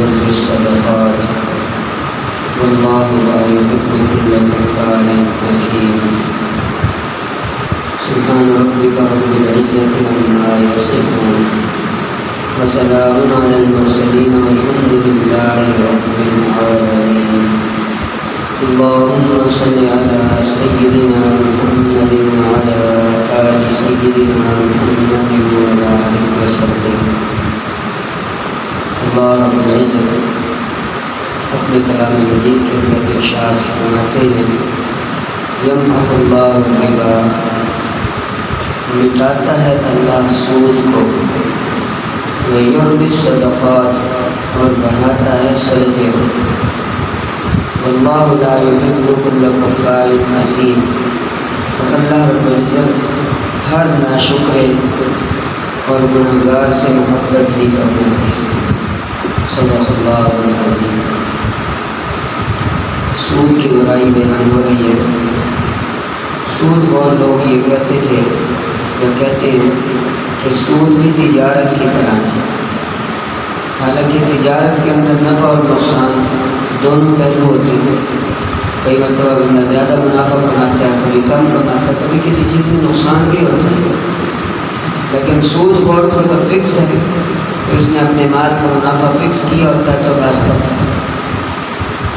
يربي الصدقات والله لا يحب كل كفار أثيم سبحان ربك رب العزة عما يصفون وسلام على المرسلين والحمد لله رب العالمين اللهم صل على سيدنا محمد وعلى آل سيدنا محمد وبارك وسلم اللہ رب العزت اپنے کلام مجید کے اندر ارشاد فرماتے ہیں یمحق اللہ الربا مٹاتا ہے اللہ سود کو ویربی الصدقات اور بڑھاتا ہے صدقے کو واللہ لا یحب کل کفار اثیم اور اللہ رب العزت ہر ناشکر اور گنہگار سے محبت نہیں فرماتے صدق اللہ العظیم۔ سود کی برائی بیان ہو رہی ہے۔ سود خور لوگ یہ کرتے تھے یا کہتے ہیں کہ سود بھی تجارت کی طرح ہے، حالانکہ تجارت کے اندر نفع اور نقصان دونوں پہلو ہوتے ہیں۔ کئی مرتبہ بندہ زیادہ منافع کماتا ہے، کبھی کم کماتا ہے، کبھی کسی چیز میں نقصان بھی ہوتا ہے، لیکن سود خور کو تو فکس ہے کہ اس نے اپنے مال کا منافع فکس کیا ہوتا ہے، تو واسطہ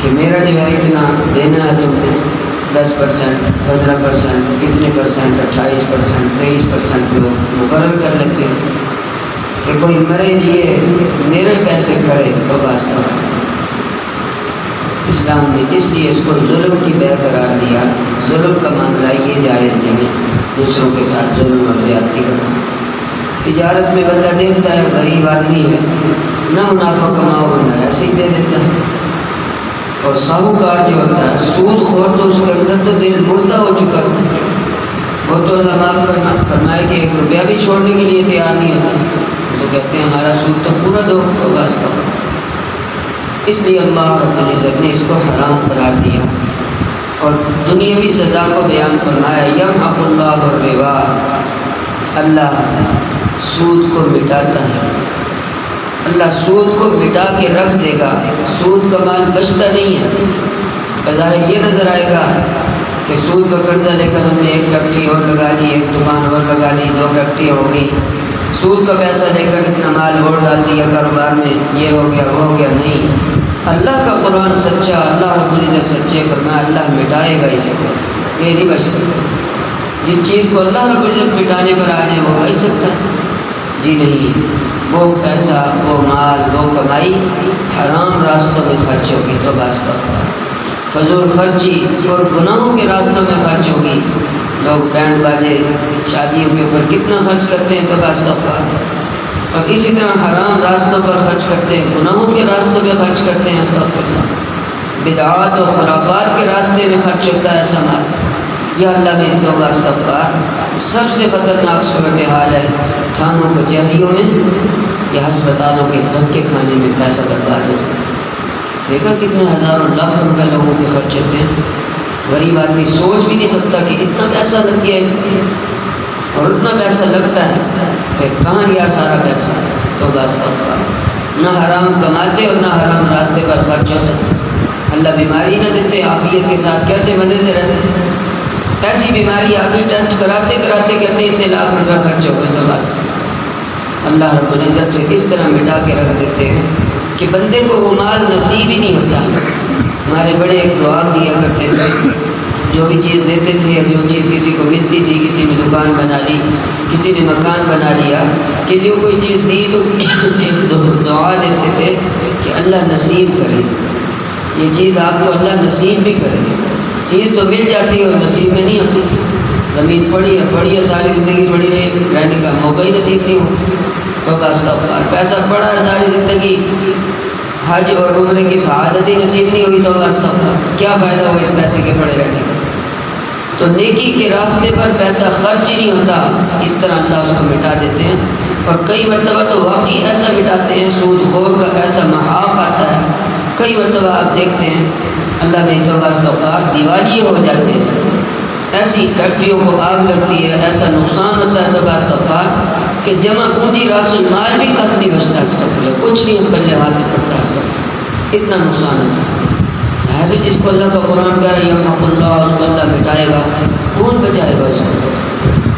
کہ میرا جو ہے اتنا دینا ہے تم نے 10%، 15%، کتنے %، 28%، 23% لوگ مقرر کر لیتے ہیں کہ کوئی مرے جیے میرے پیسے کھڑے، تو واسطہ اسلام نے اس لیے اس کو ظلم کی بے قرار دیا۔ ظلم کا معاملہ یہ جائز نہیں ہے، دوسروں کے ساتھ ظلم اور زیادتی کرنا۔ تجارت میں بندہ دیکھتا ہے غریب آدمی ہے، نہ منافع کماؤ، بندہ ایسے ہی دے دیتا ہے۔ اور ساہوکار جو ہوتا ہے سود خور، تو اس کے اندر تو دل مردہ ہو چکا تھا، وہ تو اللہ معاف کرنا فرمائے کہ 1 روپیہ بھی چھوڑنے کے لیے تیار نہیں ہوتا، تو کہتے ہیں ہمارا سود تو پورا دو، تو واسطہ۔ اس لیے اللہ رب العزت نے اس کو حرام قرار دیا اور دنیاوی سزا کو بیان فرمایا یمحق اللہ الربا، اللہ سود کو مٹاتا ہے، اللہ سود کو مٹا کے رکھ دے گا۔ سود کا مال بچتا نہیں ہے۔ بظاہر یہ نظر آئے گا کہ سود کا قرضہ لے کر ہم نے 1 فیکٹری اور لگا لی، 1 دکان اور لگا لی، 2 فیکٹری ہو گئی، سود کا پیسہ لے کر اتنا مال اور ڈال دیا کاروبار میں، یہ ہو گیا وہ ہو گیا۔ نہیں، اللہ کا قرآن سچا، اللہ رب العزت سچے فرمایا اللہ مٹائے گا اس کو، یہ نہیں بچ سکتا۔ جس چیز کو اللہ رب العزت مٹانے پر آ جائے وہ بچ سکتا ہے؟ جی نہیں، وہ پیسہ، وہ مال، وہ کمائی حرام راستوں میں خرچ ہوگی، تو واسطہ فضول خرچی اور گناہوں کے راستوں میں خرچ ہوگی۔ لوگ بینڈ باجے شادیوں کے اوپر کتنا خرچ کرتے ہیں، تو واسطہ اور اسی طرح حرام راستوں پر خرچ کرتے ہیں، گناہوں کے راستوں میں خرچ کرتے ہیں، استغفراللہ، بدعات اور خرافات کے راستے میں خرچ ہوتا ہے ایسا مال۔ یا اللہ میری توبہ استغفار۔ سب سے خطرناک صورتحال ہے تھانوں کچہریوں میں یا ہسپتالوں کے دھکے کھانے میں پیسہ برباد ہو جاتا ہے۔ دیکھا کتنے ہزاروں لاکھ روپے لوگوں کے خرچ ہوتے ہیں، غریب آدمی سوچ بھی نہیں سکتا کہ اتنا پیسہ لگ گیا اس کے، اور اتنا پیسہ لگتا ہے پھر کہاں گیا سارا پیسہ؟ تو استغفار۔ نہ حرام کماتے اور نہ حرام راستے پر خرچ ہوتا، اللہ بیماری نہ دیتے، عافیت کے ساتھ کیسے مزے سے رہتے۔ ایسی بیماری آگے ٹیسٹ کراتے کراتے کہتے ہیں اتنے لاکھ روپے خرچ ہو گئے، تو بس اللہ رب العزت اس طرح مٹا کے رکھ دیتے ہیں کہ بندے کو وہ مال نصیب ہی نہیں ہوتا۔ ہمارے بڑے ایک دعا دیا کرتے تھے، جو بھی چیز دیتے تھے، جو چیز کسی کو ملتی تھی، کسی نے دکان بنا لی، کسی نے مکان بنا لیا، کسی کو کوئی چیز دی تو ایک دعا دیتے تھے کہ اللہ نصیب کرے، یہ چیز آپ کو اللہ نصیب بھی کرے۔ چیز تو مل جاتی ہے اور نصیب میں نہیں ہوتی۔ زمین پڑی ہے ساری زندگی پڑی رہی، رہنے کا موقع ہی نصیب نہیں ہو، تو استغفار۔ پیسہ پڑا ہے ساری زندگی، حج اور عمرے کی سعادت ہی نصیب نہیں ہوئی، تو استغفار، کیا فائدہ ہوا اس پیسے کے پڑے رہنے کا؟ تو نیکی کے راستے پر پیسہ خرچ ہی نہیں ہوتا، اس طرح اللہ اس کو مٹا دیتے ہیں۔ اور کئی مرتبہ تو واقعی ایسا مٹاتے ہیں، سود خور کا ایسا محاق آتا ہے، کئی مرتبہ آپ دیکھتے ہیں اللہ نے توبہ استغفار دیوالیے ہو جاتے ہیں، ایسی فیکٹریوں کو آگ لگتی ہے، ایسا نقصان ہوتا ہے توبہ استغفار کہ جمع پونجی راس المال بھی کخ نہیں بچتا، استغفر کچھ نہیں ہم پلے ہاتھ پڑتا، استغفر اتنا نقصان ہوتا ہے۔ ظاہر ہے جس کو اللہ کا قرآن کہہ رہا ہے یمحق اللہ، اس کو اللہ مٹائے گا، کون بچائے گا اس کو؟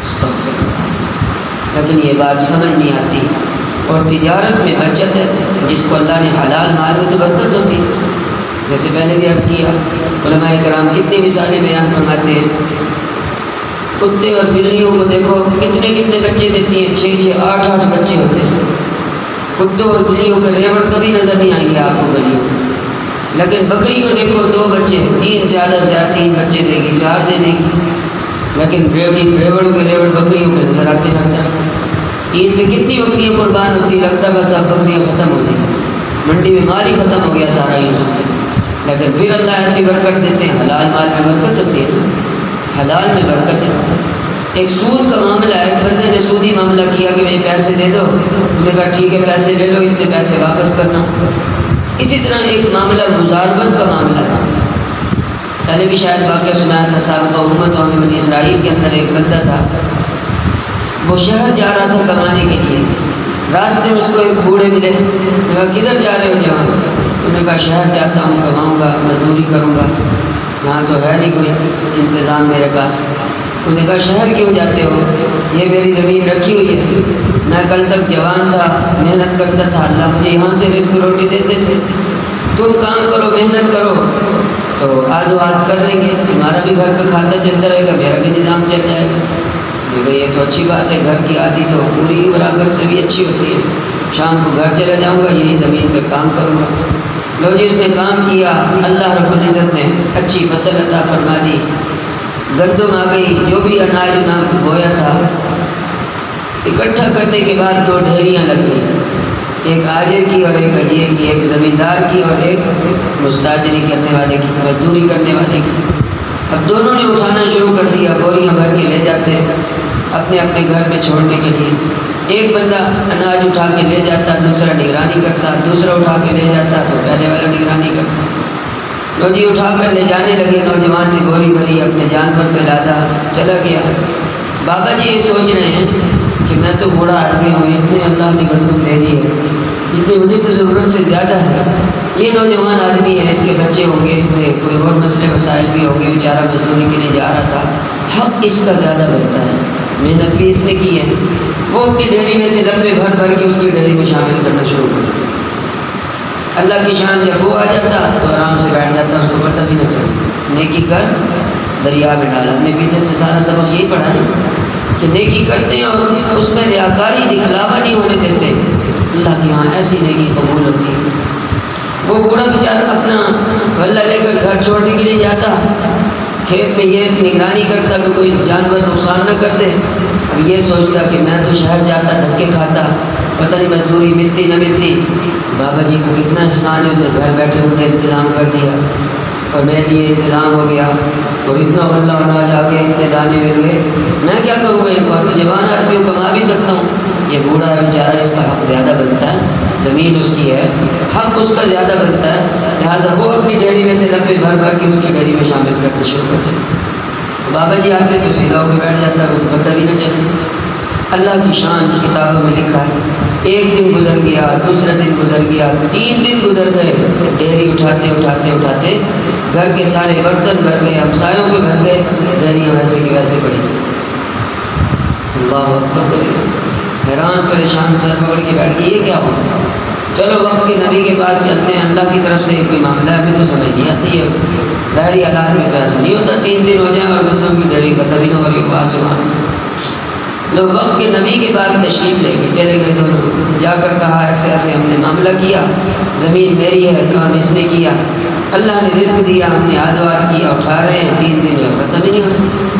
استغفر اللہ۔ لیکن یہ بات سمجھ نہیں آتی۔ اور تجارت میں بچت ہے، جس کو اللہ نے حلال مال میں تو برکت ہوتی ہے۔ جیسے پہلے بھی عرض کیا، علماء کرام کتنی مثالیں بیان فرماتے ہیں۔ کتے اور بلیوں کو دیکھو کتنے کتنے بچے دیتی ہیں، 6 8 8 بچے ہوتے ہیں۔ کتوں اور بلیوں کے ریوڑ کبھی نظر نہیں آئیں گے آپ کو گلیوں میں، لیکن بکری کو دیکھو 2 بچے، 3 زیادہ سے زیادہ 3 بچے دے گی، 4 دے دے گی، لیکن ریوڑ کے ریوڑ بکریوں کے نظر آتے رہتا ہے۔ عید میں کتنی بکریاں قربان ہوتی، لگتا بس اب بکریاں ختم ہو گئی، منڈی میں مال ہی ختم ہو گیا سارا یوز، لیکن پھر اللہ ایسی برکت دیتے ہیں۔ حلال مال میں برکت ہوتی ہے نا، حلال میں برکت ہے۔ ایک سود کا معاملہ ہے، ایک بندے نے سودی معاملہ کیا کہ مجھے پیسے دے دو، انہوں نے کہا ٹھیک ہے پیسے لے لو، اتنے پیسے واپس کرنا۔ اسی طرح ایک معاملہ مضاربت کا معاملہ ہے، پہلے بھی شاید واقعہ سنایا تھا، سابقہ امت اور بنی اسرائیل کے اندر ایک بندہ تھا، وہ شہر جا رہا تھا کمانے کے لیے، راستے میں اس کو ایک بوڑھے ملے، نے کہا کدھر جا رہے ہو جوان؟ انہوں نے کہا شہر جاتا ہوں، کماؤں گا، مزدوری کروں گا، یہاں تو ہے نہیں کوئی انتظام میرے پاس۔ انہوں نے کہا شہر کیوں جاتے ہو؟ یہ میری زمین رکھی ہوئی ہے، میں کل تک جوان تھا، محنت کرتا تھا، اللہ مجھے یہاں سے رزق روٹی دیتے تھے، تم کام کرو، محنت کرو تو آدھ و آدھ کر لیں گے، تمہارا بھی گھر کا کھاتا چلتا رہے گا، میرا بھی نظام چل جائے گا۔ کہ یہ تو اچھی بات ہے، گھر کی آدھی تو پوری برابر سے بھی اچھی ہوتی ہے، شام کو گھر چلا جاؤں گا، یہی زمین پہ کام کروں گا۔ لو جی اس نے کام کیا، اللہ رب العزت نے اچھی فصل عطا فرما دی، گندم آ گئی، جو بھی اناج نہ بویا تھا، اکٹھا کرنے کے بعد 2 ڈھیریاں لگ گئی، ایک آجر کی اور ایک اجیر کی، ایک زمیندار کی اور ایک مستاجری کرنے والے کی، مزدوری کرنے والے کی۔ اب دونوں نے اٹھانا شروع کر دیا، بوریاں بھر کے لے جاتے اپنے اپنے گھر میں چھوڑنے کے لیے۔ ایک بندہ اناج اٹھا کے لے جاتا، دوسرا نگرانی کرتا، دوسرا اٹھا کے لے جاتا تو پہلے والا نگرانی کرتا۔ لو جی اٹھا کر لے جانے لگے، نوجوان نے بوری بھری، اپنے جانور پہ لادا، چلا گیا۔ بابا جی یہ سوچ رہے ہیں کہ میں تو بوڑھا آدمی ہوں، اتنے اللہ نے گندم دے دی ہے، اتنی مجھے تو ضرورت سے زیادہ ہے، یہ نوجوان آدمی ہے، اس کے بچے ہوں گے، اس میں کوئی اور مسئلے مسائل بھی ہوں گے، بیچارہ مزدوری کے لیے جا رہا تھا، حق اس کا زیادہ بنتا ہے، محنت بھی اس نے کی ہے۔ وہ اپنی ڈیری میں سے لمبے بھر بھر کے اس کی ڈیری میں شامل کرنا شروع کر دیا۔ اللہ کی شان جب وہ آ جاتا تو آرام سے بیٹھ جاتا، اس کو پتہ بھی نہ چلتا، نیکی کر دریا میں ڈالا۔ ہم نے پیچھے سے سارا سبق یہی پڑھا نا کہ نیکی کرتے ہیں اور اس میں ریاکاری دکھلاوا نہیں ہونے دیتے، اللہ کے ہاں ایسی نیکی قبول ہوتی ہے۔ وہ بوڑھا بیچارہ اپنا غلہ لے کر گھر چھوڑنے کے لیے جاتا، کھیت میں یہ نگرانی کرتا کہ کوئی جانور نقصان نہ کر دے، اب یہ سوچتا کہ میں تو شہر جاتا دھکے کھاتا، پتہ نہیں مزدوری ملتی نہ ملتی، بابا جی کا کتنا احسان ہے، انہیں گھر بیٹھے مجھے انتظام کر دیا اور میرے لیے انتظام ہو گیا، اور اتنا غلہ اناج آ گیا، اتنے دانے مل گئے، میں کیا کروں گا؟ ایک بار تو جوان آدمی ہوں، کما بھی سکتا ہوں، یہ بوڑھا ہے بیچارہ، اس کا حق زیادہ بنتا ہے، زمین اس کی ہے، حق اس کا زیادہ بنتا ہے، لہٰذا وہ اپنی ڈیری میں سے لمبے بھر بھر کے اس کی ڈیری میں شامل کرنا شروع کر دیتے۔ بابا جی آتے تو سیدھا ہو کے بیٹھ جاتا، وہ پتہ بھی نہ چلے۔ اللہ کی شان کتابوں میں لکھا ہے، ایک دن گزر گیا، دوسرا دن گزر گیا، 3 دن گزر گئے، ڈیری اٹھاتے اٹھاتے اٹھاتے گھر کے سارے برتن بھر گئے، ہمسایوں کے بھر گئے، ڈیریاں ویسے کی ویسے پڑی۔ اللہ اکبر کبیر، حیران پریشان سر پکڑ کے بیٹھ گئی، یہ کیا ہوا؟ چلو وقت کے نبی کے پاس چلتے ہیں، اللہ کی طرف سے کوئی معاملہ ہے، ہمیں تو سمجھ نہیں آتی ہے، ظاہری حالات میں تو ایسا نہیں ہوتا 3 دن ہو جائیں اور بندوں کی ڈیری ختم ہی نہ ہو رہی ہو، آسمان لوگ وقت کے نبی کے پاس تشریف لے کے چلے گئے، دونوں جا کر کہا ایسے ایسے ہم نے معاملہ کیا، زمین میری ہے، کام اس نے کیا، اللہ نے رزق دیا، ہم نے آدوات کیا، اٹھا رہے ہیں، 3 دن میں ختم ہی نہیں ہو رہا۔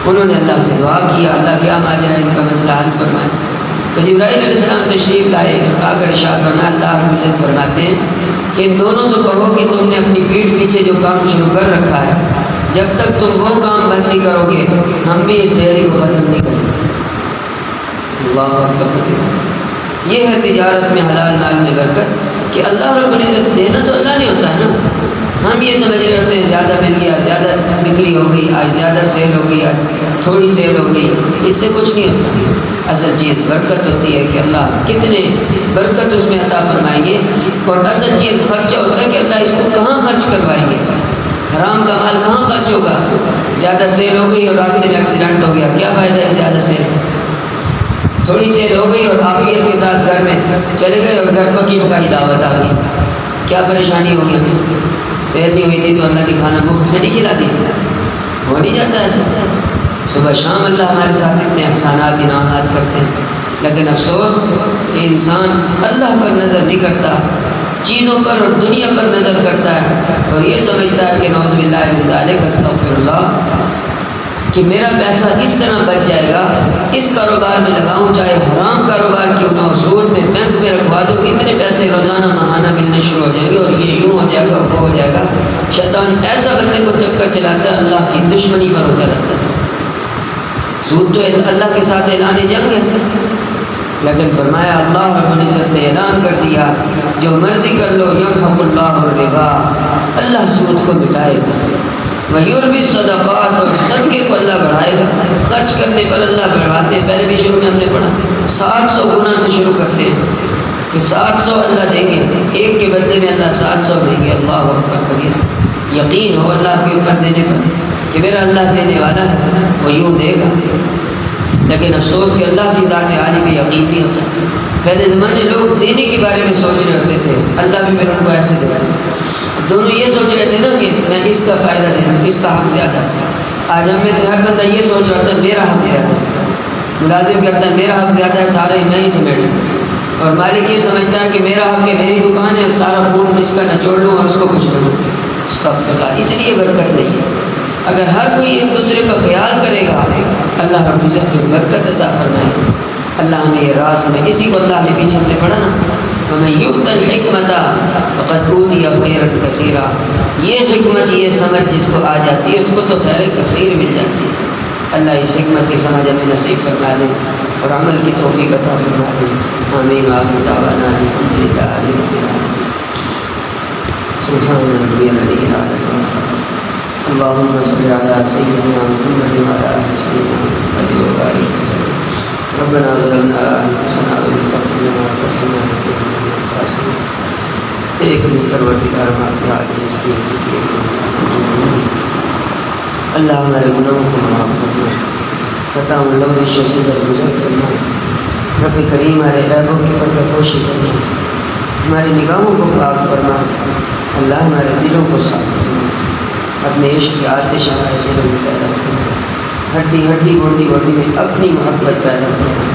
انہوں نے اللہ سے دعا کیا، اللہ کیا ماجرا ہے، ان کا مسئلہ حل فرمائے۔ تو جبرائیل علیہ السلام تشریف لائے، آ کر ارشاد فرمایا، اللہ رب العزت فرماتے ہیں کہ ان دونوں سے کہو کہ تم نے اپنی پیٹھ پیچھے جو کام شروع کر رکھا ہے، جب تک تم وہ کام بند نہیں کرو گے، ہم بھی اس ڈیری کو ختم نہیں کریں گے۔ اللہ اکبر، یہ ہے تجارت میں حلال مال میں برکت، کہ اللہ رب العزت، دینا تو اللہ نے ہوتا ہے نا، ہم یہ سمجھ رہے ہوتے ہیں زیادہ مل گیا، زیادہ بکری ہو گئی، آج زیادہ سیل ہو گئی، آج تھوڑی سیل ہو گئی، اس سے کچھ نہیں ہوتا۔ اصل چیز برکت ہوتی ہے کہ اللہ کتنے برکت اس میں عطا فرمائیں گے، اور اصل چیز خرچہ ہوتا ہے کہ اللہ اس کو کہاں خرچ کروائیں گے، حرام کا مال کہاں خرچ ہوگا۔ زیادہ سیل ہو گئی اور راستے میں ایکسیڈنٹ ہو گیا، کیا فائدہ ہے زیادہ سیل کا؟ تھوڑی سیل ہو گئی اور عافیت کے ساتھ گھر میں چلے گئے اور گھر پکی پکائی دعوت آ گئی، کیا پریشانی ہوگی ہمیں؟ سیل نہیں ہوئی تھی تو اللہ نے کھانا مفت میں نہیں کھلا دی، ہو نہیں جاتا ایسا؟ صبح شام اللہ ہمارے ساتھ اتنے احسانات انعامات کرتے ہیں، لیکن افسوس کہ انسان اللہ پر نظر نہیں کرتا، چیزوں پر اور دنیا پر نظر کرتا ہے، اور یہ سمجھتا ہے کہ نعوذ باللہ من ذالک استغفر اللہ، کہ میرا پیسہ اس طرح بچ جائے گا، اس کاروبار میں لگاؤں، چاہے حرام کاروبار کیوں نہ ہو، سود میں بینک میں رکھوا دو، اتنے پیسے روزانہ ماہانہ ملنے شروع ہو جائیں گے، اور یہ یوں ہو جائے گا وہ ہو جائے گا۔ شیطان ایسا بندے کو چکر چلاتا ہے، اللہ کی دشمنی پر ہوتا رہتا ہے۔ سود تو اللہ کے ساتھ اعلان جنگ ہے، لیکن فرمایا اللہ رب العزت نے اعلان کر دیا جو مرضی کر لو، یمحق اللہ الربا، اللہ سود کو مٹائے گا، وَيُرْبِي الصَّدَقَاتِ، اور صدقے کو اللہ بڑھائے گا۔ خرچ کرنے پر اللہ بڑھاتے ہیں، پہلے بھی شروع میں ہم نے پڑھا 700 گنا سے شروع کرتے ہیں کہ 700 اللہ دیں گے، ایک کے بدلے میں اللہ 700 دیں گے۔ اللہ اکبر کبیر، یقین ہو اللہ کے اوپر دینے پر کہ میرا اللہ دینے والا ہے، وہ یوں دے گا۔ لیکن افسوس کہ اللہ کی ذات عالی پہ یقین نہیں ہوتا۔ پہلے زمانے لوگ دینے کے بارے میں سوچ رہے ہوتے تھے، اللہ بھی پھر ان کو ایسے دیتے تھے، دونوں یہ سوچ رہے تھے نا کہ میں اس کا فائدہ دے دوں، اس کا حق زیادہ ہے۔ آج ہم میں سے ہر بندہ یہ سوچ رہا ہوتا ہے میرا حق زیادہ ہے، ملازم کہتا ہے میرا حق زیادہ ہے، سارے میں ہی سمیٹوں، اور مالک یہ سمجھتا ہے کہ میرا حق ہے، میری دکان ہے، سارا خون اس کا نچوڑ لوں اور اس کو کچھ نہ دوں۔ استغفر اللہ، اس لیے برکت نہیں ہے۔ اگر ہر کوئی ایک دوسرے کا خیال کرے گا، اللہ رب العزت پھر برکت عطا فرمائے گا۔ اللہ ہمیں یہ راز میں، اسی کو اللہ نے پیچھے ہم نے پڑھا نا، وَمَن يُؤْتَ الْحِكْمَةَ فَقَدْ أُوتِيَ خَيْرًا كَثِيرًا، یہ حکمت، یہ سمجھ جس کو آ جاتی ہے اس کو تو خیر کثیر مل جاتی ہے۔ اللہ اس حکمت کی سمجھ ہمیں نصیب فرما دے اور عمل کی توفیق عطا فرما دے۔ آمین۔ وآخر دعوانا الحمد للہ رب العالمین۔ سبحان ربی العلی العظیم۔ اللهم صل على سيدنا محمد وعلى آل سيدنا محمد وبارك وسلم۔ ربنا ظلمنا أنفسنا وإن تغفر لنا وترحمنا لنكونن من الخاسرين۔ ایک دن پروردگار معافی حاضر مسکین کی اللہ ہمارے گناہوں کو معاف فرما، خطا لغزش سے درگزر فرما۔ رب کریم ہمارے عیبوں کی پردہ پوشی فرما، ہماری نگاہوں کو پاک فرما، اللہ ہمارے دلوں کو صاف فرما، اپنے عشق کی آتش ہمارے دلوں میں پیدا کرنا، ہڈی ہڈی گوٹی گوٹی میں اپنی محبت پیدا کرنا،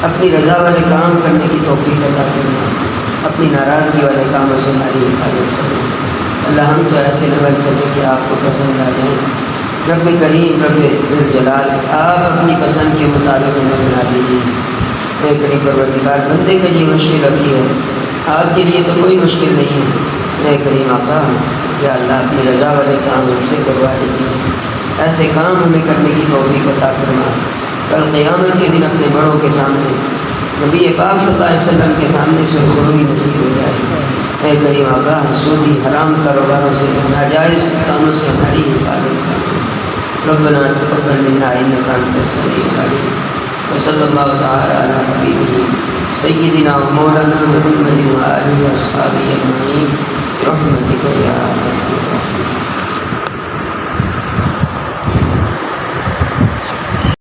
اپنی رضا والے کام کرنے کی توفیق عطا کرنا، اپنی ناراضگی والے کاموں سے ہماری حفاظت کرنا۔ اللہ ہم تو ایسے نہ بن سکے کہ آپ کو پسند آ جائیں۔ رب کریم، رب جلال، آپ اپنی پسند کے مطابق ہمیں بنا دیجیے۔ اے کریم پروردگار، بندے کے لیے مشکل ہوتی ہے، آپ کے لیے تو کوئی مشکل نہیں ہے۔ اے کریم آقا، یا اللہ اپنی رضا والے کام ہم سے کروا دیجیے، ایسے کام ہمیں کرنے کی توفیق عطا فرما، کل قیامت کے دن اپنے بڑوں کے سامنے، نبی پاک صلی اللہ علیہ وسلم کے سامنے سرخروئی نصیب ہو جائے۔ اے کریم آقا، سودی حرام کاروباروں سے، ناجائز کاموں سے ہماری حفاظت کرنا۔ ربنا تقبل منا انک انت السمیع العلیم، وصلی اللہ تعالی علی حبیبہ سیدنا و مولانا محمد و آلہ و اصحابہ اجمعین برحمتک یا ارحم